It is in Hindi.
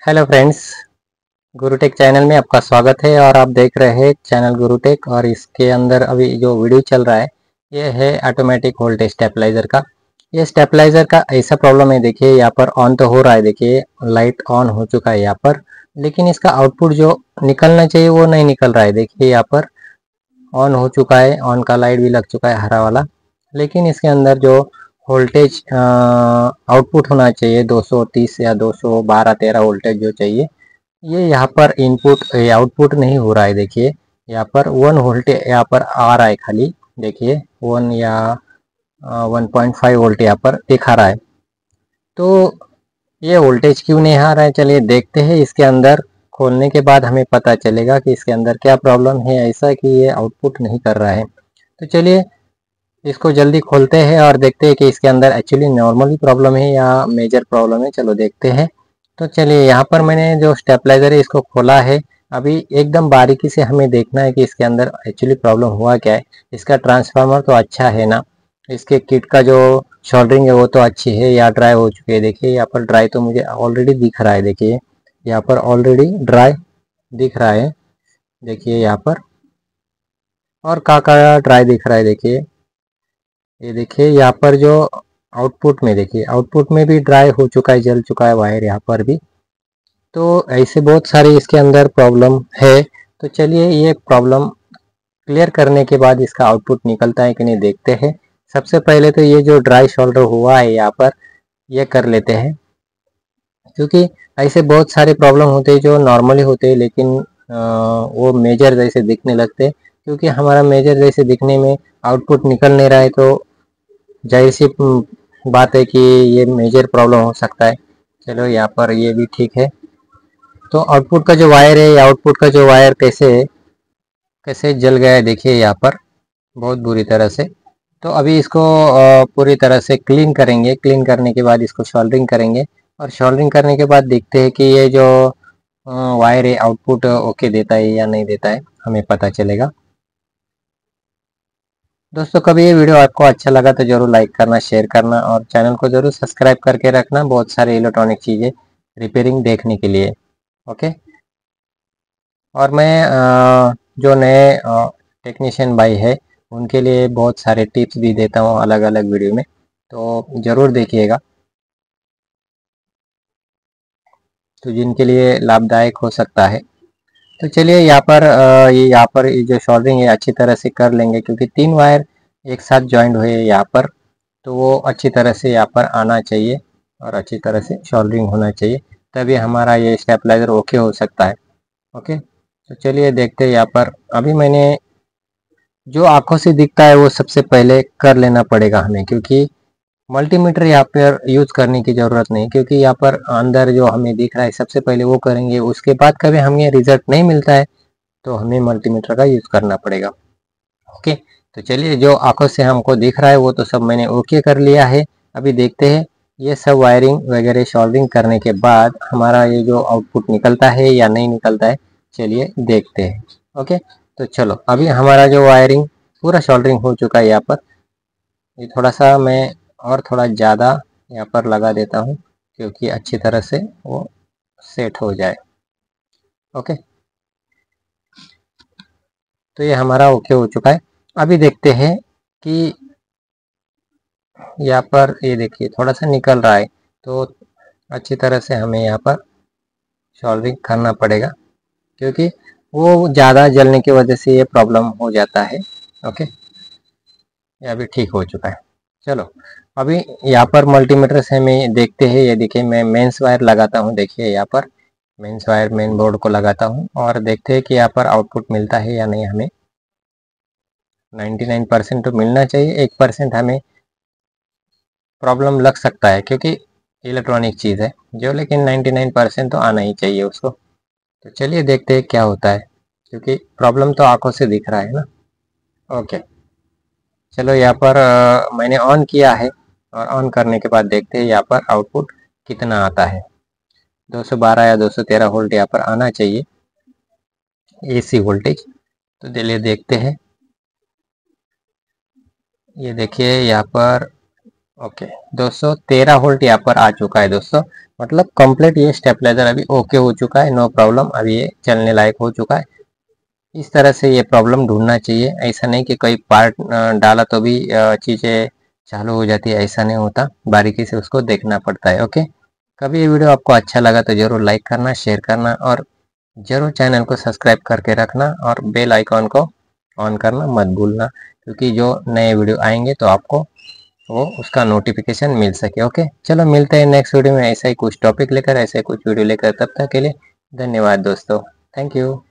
हेलो फ्रेंड्स, गुरुटेक चैनल में आपका स्वागत है और आप देख रहे हैं चैनल गुरुटेक। और इसके अंदर अभी जो वीडियो चल रहा है ये है ऑटोमेटिक वोल्टेज स्टेबलाइजर का। ये स्टेबलाइजर का ऐसा प्रॉब्लम है, देखिए यहाँ पर ऑन तो हो रहा है, देखिए लाइट ऑन हो चुका है यहाँ पर, लेकिन इसका आउटपुट जो निकलना चाहिए वो नहीं निकल रहा है। देखिए यहाँ पर ऑन हो चुका है, ऑन का लाइट भी लग चुका है हरा वाला, लेकिन इसके अंदर जो वोल्टेज आउटपुट होना चाहिए 230 या 212-13 वोल्टेज जो चाहिए, ये यहाँ पर इनपुट आउटपुट नहीं हो रहा है। देखिए यहाँ पर 1 वोल्ट यहाँ पर आ रहा है खाली, देखिए 1 या 1.5 वोल्ट यहाँ पर दिखा रहा है। तो ये वोल्टेज क्यों नहीं आ रहा है, चलिए देखते हैं। इसके अंदर खोलने के बाद हमें पता चलेगा कि इसके अंदर क्या प्रॉब्लम है ऐसा कि ये आउटपुट नहीं कर रहा है। तो चलिए इसको जल्दी खोलते हैं और देखते हैं कि इसके अंदर एक्चुअली नॉर्मली प्रॉब्लम है या मेजर प्रॉब्लम है। चलो देखते हैं। तो चलिए यहाँ पर मैंने जो स्टेबलाइजर है इसको खोला है। अभी एकदम बारीकी से हमें देखना है कि इसके अंदर एक्चुअली प्रॉब्लम हुआ क्या है। इसका ट्रांसफार्मर तो अच्छा है ना, इसके किट का जो सोल्डरिंग है वो तो अच्छी है या ड्राई हो चुकी है। देखिए यहाँ पर ड्राई तो मुझे ऑलरेडी दिख रहा है, देखिए यहाँ पर ऑलरेडी ड्राई दिख रहा है, देखिए यहाँ पर। और का ड्राई दिख रहा है, देखिए ये देखिए यहाँ पर जो आउटपुट में, देखिए आउटपुट में भी ड्राई हो चुका है, जल चुका है वायर यहाँ पर भी। तो ऐसे बहुत सारे इसके अंदर प्रॉब्लम है। तो चलिए ये प्रॉब्लम क्लियर करने के बाद इसका आउटपुट निकलता है कि नहीं देखते हैं। सबसे पहले तो ये जो ड्राई शोल्डर हुआ है यहाँ पर ये कर लेते हैं, क्योंकि ऐसे बहुत सारे प्रॉब्लम होते हैं जो नॉर्मली होते हैं लेकिन वो मेजर जैसे दिखने लगते हैं। क्योंकि हमारा मेजर जैसे दिखने में आउटपुट निकल नहीं रहा है, तो जाहिर सी बात है कि ये मेजर प्रॉब्लम हो सकता है। चलो यहाँ पर ये भी ठीक है। तो आउटपुट का जो वायर है, आउटपुट का जो वायर कैसे कैसे जल गया है, देखिए यहाँ पर बहुत बुरी तरह से। तो अभी इसको पूरी तरह से क्लीन करेंगे। क्लीन करने के बाद इसको सोल्डरिंग करेंगे और सोल्डरिंग करने के बाद देखते हैं कि ये जो वायर है आउटपुट ओके देता है या नहीं देता है, हमें पता चलेगा। दोस्तों, कभी ये वीडियो आपको अच्छा लगा तो जरूर लाइक करना, शेयर करना और चैनल को जरूर सब्सक्राइब करके रखना बहुत सारे इलेक्ट्रॉनिक चीज़ें रिपेयरिंग देखने के लिए। ओके। और मैं जो नए टेक्नीशियन भाई है उनके लिए बहुत सारे टिप्स भी देता हूँ अलग अलग वीडियो में, तो ज़रूर देखिएगा, तो जिनके लिए लाभदायक हो सकता है। तो चलिए यहाँ पर ये जो सोल्डरिंग है अच्छी तरह से कर लेंगे, क्योंकि 3 वायर एक साथ जॉइंट हुए हैं यहाँ पर, तो वो अच्छी तरह से यहाँ पर आना चाहिए और अच्छी तरह से सोल्डरिंग होना चाहिए, तभी हमारा ये स्टेबलाइजर ओके हो सकता है। ओके। तो चलिए देखते हैं यहाँ पर। अभी मैंने जो आंखों से दिखता है वो सबसे पहले कर लेना पड़ेगा हमें, क्योंकि मल्टीमीटर यहाँ पर यूज करने की ज़रूरत नहीं, क्योंकि यहाँ पर अंदर जो हमें दिख रहा है सबसे पहले वो करेंगे, उसके बाद कभी हमें रिजल्ट नहीं मिलता है तो हमें मल्टीमीटर का यूज़ करना पड़ेगा। ओके। तो चलिए जो आंखों से हमको दिख रहा है वो तो सब मैंने ओके कर लिया है। अभी देखते हैं ये सब वायरिंग वगैरह सोल्डरिंग करने के बाद हमारा ये जो आउटपुट निकलता है या नहीं निकलता है, चलिए देखते हैं। ओके। तो चलो अभी हमारा जो वायरिंग पूरा सोल्डरिंग हो चुका है यहाँ पर। ये थोड़ा सा मैं और थोड़ा ज़्यादा यहाँ पर लगा देता हूँ, क्योंकि अच्छी तरह से वो सेट हो जाए। ओके। तो ये हमारा ओके हो चुका है। अभी देखते हैं कि यहाँ पर ये देखिए थोड़ा सा निकल रहा है, तो अच्छी तरह से हमें यहाँ पर सॉल्विंग करना पड़ेगा, क्योंकि वो ज़्यादा जलने की वजह से ये प्रॉब्लम हो जाता है। ओके। ये अभी ठीक हो चुका है। चलो अभी यहाँ पर मल्टीमीटर से हमें देखते हैं। ये देखिए मैं मेंस वायर लगाता हूँ, देखिए यहाँ पर मेंस वायर मेन बोर्ड को लगाता हूँ और देखते हैं कि यहाँ पर आउटपुट मिलता है या नहीं। हमें 99% तो मिलना चाहिए, 1% हमें प्रॉब्लम लग सकता है, क्योंकि इलेक्ट्रॉनिक चीज़ है जो, लेकिन 99% तो आना ही चाहिए उसको। तो चलिए देखते हैं क्या होता है, क्योंकि प्रॉब्लम तो आंखों से दिख रहा है ना। ओके। चलो यहाँ पर मैंने ऑन किया है और ऑन करने के बाद देखते हैं यहाँ पर आउटपुट कितना आता है। 212 या 213 वोल्ट यहाँ पर आना चाहिए, एसी वोल्टेज। तो चलिए देखते हैं। ये देखिए यहाँ पर ओके दोस्तों, 13 वोल्ट यहाँ पर आ चुका है दोस्तों। मतलब कंप्लीट ये स्टेबलाइजर अभी ओके हो चुका है, नो प्रॉब्लम, अभी ये चलने लायक हो चुका है। इस तरह से ये प्रॉब्लम ढूंढना चाहिए, ऐसा नहीं कि कोई पार्ट डाला तो भी चीज़ें चालू हो जाती है, ऐसा नहीं होता, बारीकी से उसको देखना पड़ता है। ओके, कभी ये वीडियो आपको अच्छा लगा तो ज़रूर लाइक करना, शेयर करना और ज़रूर चैनल को सब्सक्राइब करके रखना और बेल आइकॉन को ऑन करना मत भूलना, क्योंकि जो नए वीडियो आएंगे तो आपको वो उसका नोटिफिकेशन मिल सके। ओके, चलो मिलते हैं नेक्स्ट वीडियो में ऐसा ही कुछ टॉपिक लेकर, ऐसे कुछ वीडियो लेकर। तब तक के लिए धन्यवाद दोस्तों, थैंक यू।